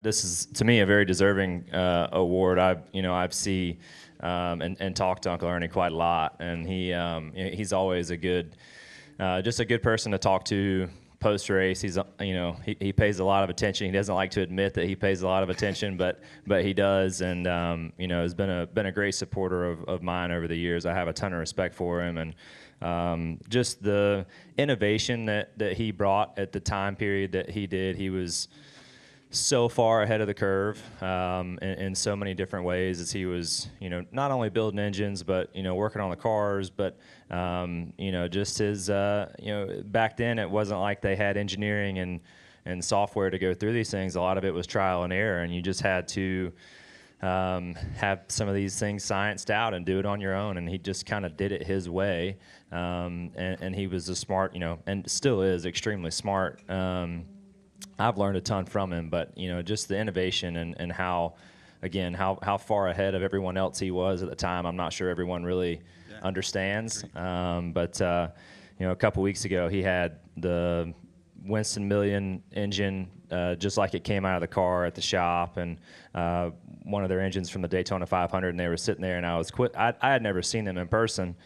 This is, to me, a very deserving award. I've seen and talked to Uncle Ernie quite a lot, and he's always just a good person to talk to post race. He pays a lot of attention. He doesn't like to admit that he pays a lot of attention, but he does, and has been a great supporter of mine over the years. I have a ton of respect for him, and just the innovation that he brought at the time period that he did. He was so far ahead of the curve in so many different ways, as he was, not only building engines, but, working on the cars, but, just his, back then it wasn't like they had engineering and software to go through these things. A lot of it was trial and error, and you just had to have some of these things scienced out and do it on your own, and he just kind of did it his way, and he was a smart, and still is extremely smart. I've learned a ton from him, but just the innovation and how far ahead of everyone else he was at the time. I'm not sure everyone really understands. But a couple weeks ago, he had the Winston Million engine just like it came out of the car at the shop, and one of their engines from the Daytona 500, and they were sitting there, and I had never seen them in person.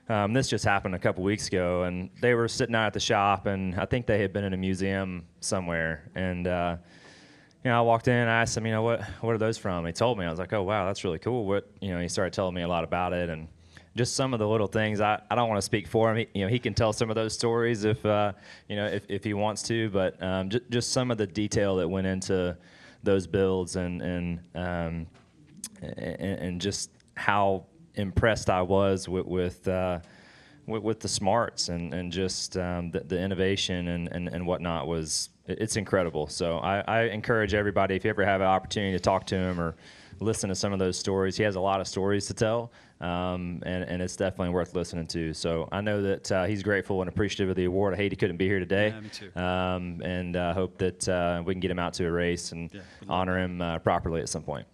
This just happened a couple weeks ago, and they were sitting out at the shop, and I think they had been in a museum somewhere. And I walked in, and I asked him, what are those from? He told me. I was like, oh wow, that's really cool. He started telling me a lot about it, and just some of the little things. I don't want to speak for him. He can tell some of those stories if he wants to, but just some of the detail that went into those builds, and just how impressed I was with the smarts and just the innovation and whatnot it's incredible. So I encourage everybody, if you ever have an opportunity to talk to him or listen to some of those stories. He has a lot of stories to tell, and it's definitely worth listening to. So I know that he's grateful and appreciative of the award. I hate he couldn't be here today. Yeah, me too. And hope that we can get him out to a race and honor him properly at some point.